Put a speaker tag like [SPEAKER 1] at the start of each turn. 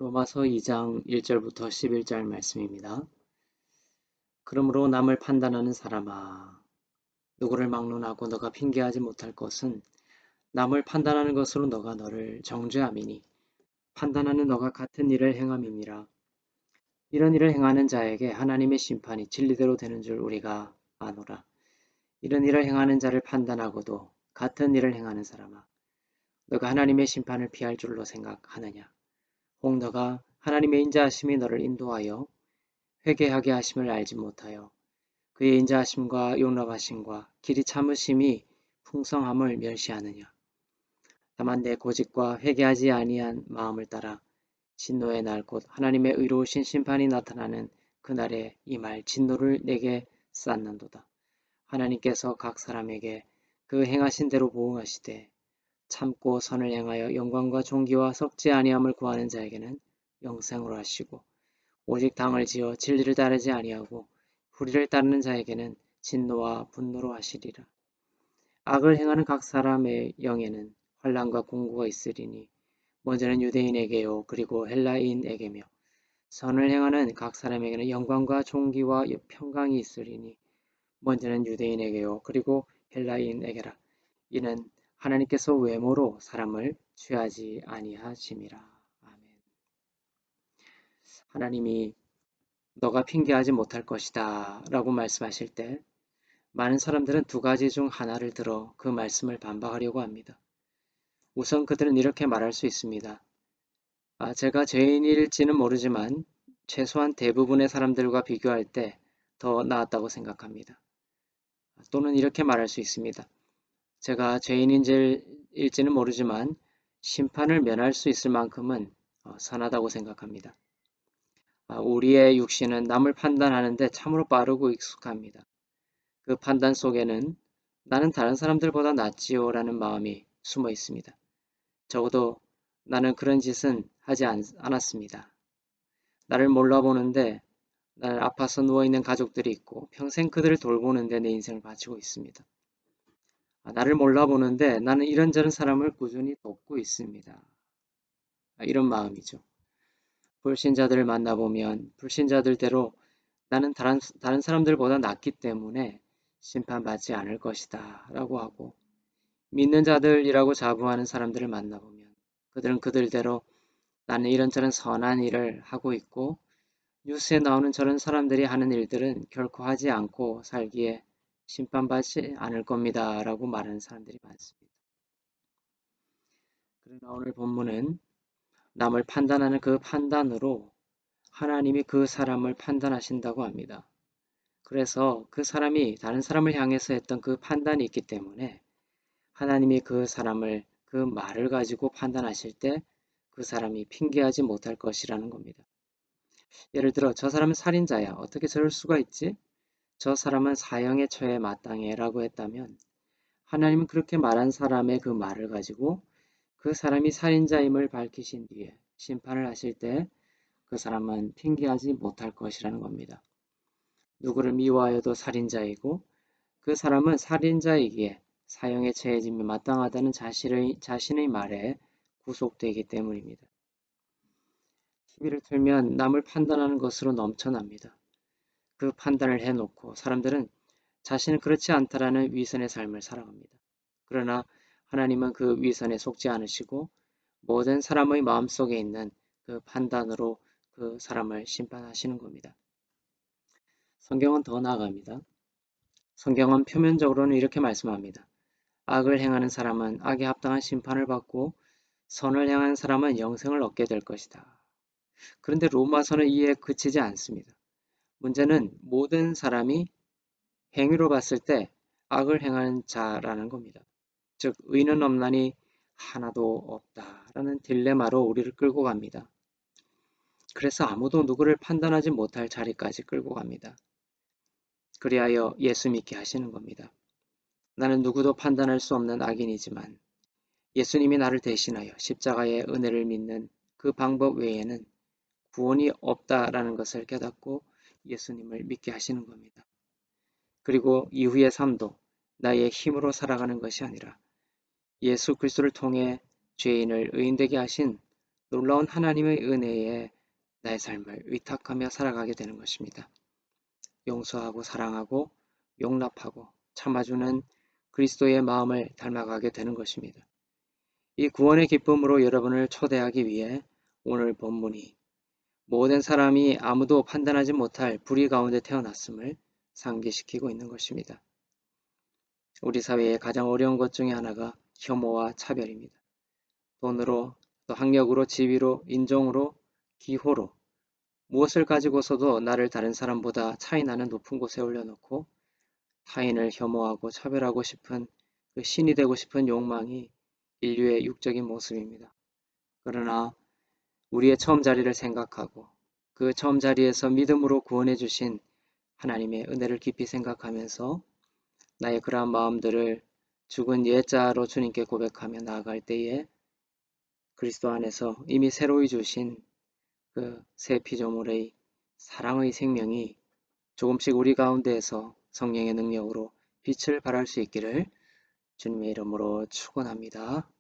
[SPEAKER 1] 로마서 2장 1절부터 11절 말씀입니다. 그러므로 남을 판단하는 사람아, 누구를 막론하고 너가 핑계하지 못할 것은 남을 판단하는 것으로 너가 너를 정죄함이니 판단하는 너가 같은 일을 행함이니라. 이런 일을 행하는 자에게 하나님의 심판이 진리대로 되는 줄 우리가 아노라. 이런 일을 행하는 자를 판단하고도 같은 일을 행하는 사람아, 너가 하나님의 심판을 피할 줄로 생각하느냐. 혹 너가 하나님의 인자하심이 너를 인도하여 회개하게 하심을 알지 못하여 그의 인자하심과 용납하심과 길이 참으심이 풍성함을 멸시하느냐. 다만 내 고집과 회개하지 아니한 마음을 따라 진노의 날 곧 하나님의 의로우신 심판이 나타나는 그날에 이 말 진노를 내게 쌌는도다. 하나님께서 각 사람에게 그 행하신 대로 보응하시되 참고 선을 행하여 영광과 존귀와 썩지 아니함을 구하는 자에게는 영생으로 하시고 오직 당을 지어 진리를 따르지 아니하고 불의를 따르는 자에게는 진노와 분노로 하시리라. 악을 행하는 각 사람의 영에는 환난과 공고가 있으리니 먼저는 유대인에게요 그리고 헬라인에게며 선을 행하는 각 사람에게는 영광과 존귀와 평강이 있으리니 먼저는 유대인에게요 그리고 헬라인에게라. 이는 하나님께서 외모로 사람을 취하지 아니하심이라. 아멘. 하나님이 너가 핑계하지 못할 것이다 라고 말씀하실 때 많은 사람들은 두 가지 중 하나를 들어 그 말씀을 반박하려고 합니다. 우선 그들은 이렇게 말할 수 있습니다. 제가 죄인일지는 모르지만 최소한 대부분의 사람들과 비교할 때 더 나았다고 생각합니다. 또는 이렇게 말할 수 있습니다. 제가 죄인일지는 모르지만 심판을 면할 수 있을 만큼은 선하다고 생각합니다. 우리의 육신은 남을 판단하는데 참으로 빠르고 익숙합니다. 그 판단 속에는 나는 다른 사람들보다 낫지요 라는 마음이 숨어 있습니다. 적어도 나는 그런 짓은 하지 않았습니다. 나를 몰라보는데 나는 아파서 누워있는 가족들이 있고 평생 그들을 돌보는데 내 인생을 바치고 있습니다. 나를 몰라보는데 나는 이런저런 사람을 꾸준히 돕고 있습니다. 이런 마음이죠. 불신자들을 만나보면 불신자들대로 나는 다른 사람들보다 낫기 때문에 심판받지 않을 것이다 라고 하고 믿는 자들이라고 자부하는 사람들을 만나보면 그들은 그들대로 나는 이런저런 선한 일을 하고 있고 뉴스에 나오는 저런 사람들이 하는 일들은 결코 하지 않고 살기에 심판받지 않을 겁니다 라고 말하는 사람들이 많습니다. 그러나 오늘 본문은 남을 판단하는 그 판단으로 하나님이 그 사람을 판단하신다고 합니다. 그래서 그 사람이 다른 사람을 향해서 했던 그 판단이 있기 때문에 하나님이 그 사람을 그 말을 가지고 판단하실 때 그 사람이 핑계하지 못할 것이라는 겁니다. 예를 들어 저 사람은 살인자야. 어떻게 저럴 수가 있지? 저 사람은 사형에 처해 마땅해 라고 했다면 하나님은 그렇게 말한 사람의 그 말을 가지고 그 사람이 살인자임을 밝히신 뒤에 심판을 하실 때 그 사람은 핑계하지 못할 것이라는 겁니다. 누구를 미워하여도 살인자이고 그 사람은 살인자이기에 사형에 처해짐이 마땅하다는 자신의 말에 구속되기 때문입니다. TV를 틀면 남을 판단하는 것으로 넘쳐납니다. 그 판단을 해놓고 사람들은 자신은 그렇지 않다라는 위선의 삶을 살아갑니다. 그러나 하나님은 그 위선에 속지 않으시고 모든 사람의 마음속에 있는 그 판단으로 그 사람을 심판하시는 겁니다. 성경은 더 나아갑니다. 성경은 표면적으로는 이렇게 말씀합니다. 악을 행하는 사람은 악에 합당한 심판을 받고 선을 행하는 사람은 영생을 얻게 될 것이다. 그런데 로마서는 이에 그치지 않습니다. 문제는 모든 사람이 행위로 봤을 때 악을 행하는 자라는 겁니다. 즉 의는 없나니 하나도 없다라는 딜레마로 우리를 끌고 갑니다. 그래서 아무도 누구를 판단하지 못할 자리까지 끌고 갑니다. 그리하여 예수 믿게 하시는 겁니다. 나는 누구도 판단할 수 없는 악인이지만 예수님이 나를 대신하여 십자가의 은혜를 믿는 그 방법 외에는 구원이 없다라는 것을 깨닫고 예수님을 믿게 하시는 겁니다. 그리고 이후의 삶도 나의 힘으로 살아가는 것이 아니라 예수 그리스도를 통해 죄인을 의인되게 하신 놀라운 하나님의 은혜에 나의 삶을 의탁하며 살아가게 되는 것입니다. 용서하고 사랑하고 용납하고 참아주는 그리스도의 마음을 닮아가게 되는 것입니다. 이 구원의 기쁨으로 여러분을 초대하기 위해 오늘 본문이 모든 사람이 아무도 판단하지 못할 불의 가운데 태어났음을 상기시키고 있는 것입니다. 우리 사회의 가장 어려운 것 중에 하나가 혐오와 차별입니다. 돈으로, 또 학력으로, 지위로, 인종으로, 기호로 무엇을 가지고서도 나를 다른 사람보다 차이나는 높은 곳에 올려놓고 타인을 혐오하고 차별하고 싶은 그 신이 되고 싶은 욕망이 인류의 육적인 모습입니다. 그러나 우리의 처음 자리를 생각하고 그 처음 자리에서 믿음으로 구원해 주신 하나님의 은혜를 깊이 생각하면서 나의 그러한 마음들을 죽은 옛자로 주님께 고백하며 나아갈 때에 그리스도 안에서 이미 새로이 주신 그 새 피조물의 사랑의 생명이 조금씩 우리 가운데에서 성령의 능력으로 빛을 발할 수 있기를 주님의 이름으로 축원합니다.